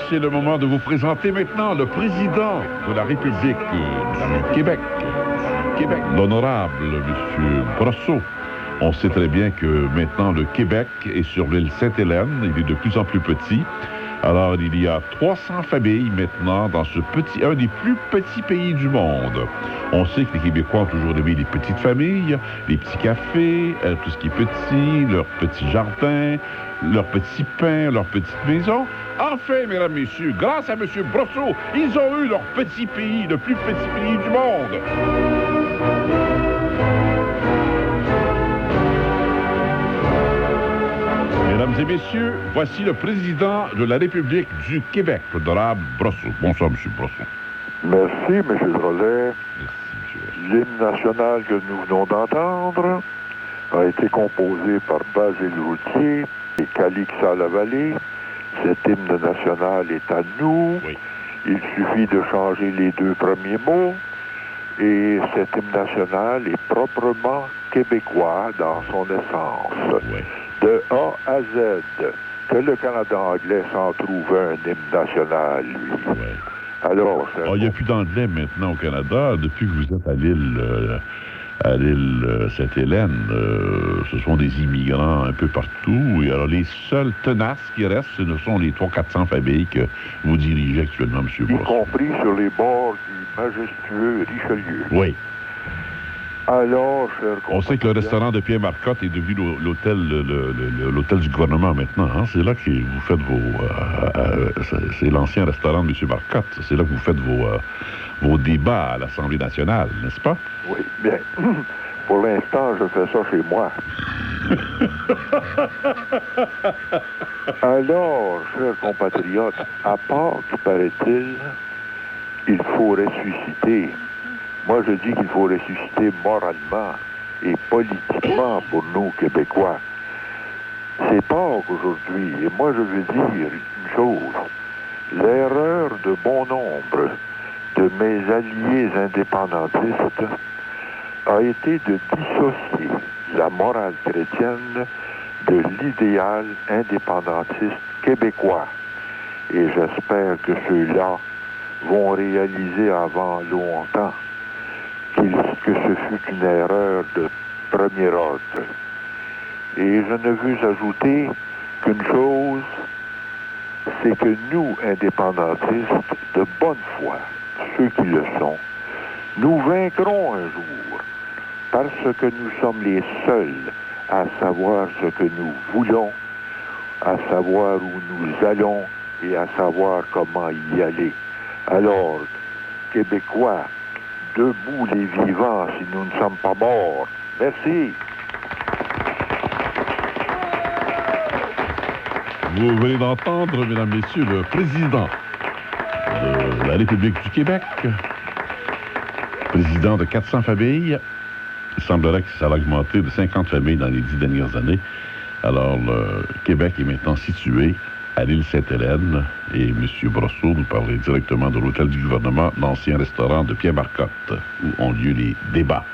c'est le moment de vous présenter maintenant le président de la République du Québec, l'honorable M. Brosseau. On sait très bien que maintenant le Québec est sur l'île Sainte-Hélène, il est de plus en plus petit. Alors, il y a 300 familles maintenant dans ce un des plus petits pays du monde. On sait que les Québécois ont toujours aimé les petites familles, les petits cafés, tout ce qui est petit, leurs petits jardins, leurs petits pains, leurs petites maisons. Enfin, mesdames, messieurs, grâce à M. Brosseau, ils ont eu leur petit pays, le plus petit pays du monde. Mesdames et messieurs, voici le président de la République du Québec, l'honorable Brosseau. Bonsoir, M. Brosseau. Merci, M. Drolet. Merci, M. L'hymne national que nous venons d'entendre a été composé par Basile Routier et Calixa Lavallée. Cet hymne national est à nous. Oui. Il suffit de changer les deux premiers mots. Et cet hymne national est proprement québécois dans son essence. Oui. De A à Z, que le Canada anglais s'en trouve un hymne national, lui. Ouais. Alors, il n'y a plus d'anglais maintenant au Canada. Depuis que vous êtes à l'île Sainte-Hélène, ce sont des immigrants un peu partout. Et alors, les seuls tenaces qui restent, ce sont les 300-400 familles que vous dirigez actuellement, M. Brosseau. Y compris sur les bords du majestueux Richelieu. Oui. Alors, cher On sait que le restaurant de Pierre Marcotte est devenu l'hôtel du gouvernement maintenant. Hein? C'est là que vous faites c'est l'ancien restaurant de M. Marcotte. C'est là que vous faites vos débats à l'Assemblée nationale, n'est-ce pas? Oui, bien. Pour l'instant, je fais ça chez moi. Alors, chers compatriotes, à part, paraît-il, il faut ressusciter. Moi, je dis qu'il faut ressusciter moralement et politiquement pour nous, Québécois. C'est Pâques aujourd'hui, et moi, je veux dire une chose. L'erreur de bon nombre de mes alliés indépendantistes a été de dissocier la morale chrétienne de l'idéal indépendantiste québécois. Et j'espère que ceux-là vont réaliser avant longtemps que ce fut une erreur de premier ordre. Et je ne veux ajouter qu'une chose, c'est que nous, indépendantistes, de bonne foi, ceux qui le sont, nous vaincrons un jour, parce que nous sommes les seuls à savoir ce que nous voulons, à savoir où nous allons et à savoir comment y aller. Alors, Québécois, debout les vivants si nous ne sommes pas morts. Merci. Vous venez d'entendre, mesdames, messieurs, le président de la République du Québec, président de 400 familles. Il semblerait que ça va augmenter de 50 familles dans les 10 dernières années. Alors, le Québec est maintenant situé à l'île Sainte-Hélène et M. Brosseau nous parlait directement de l'hôtel du gouvernement, l'ancien restaurant de Pierre Marcotte, où ont lieu les débats.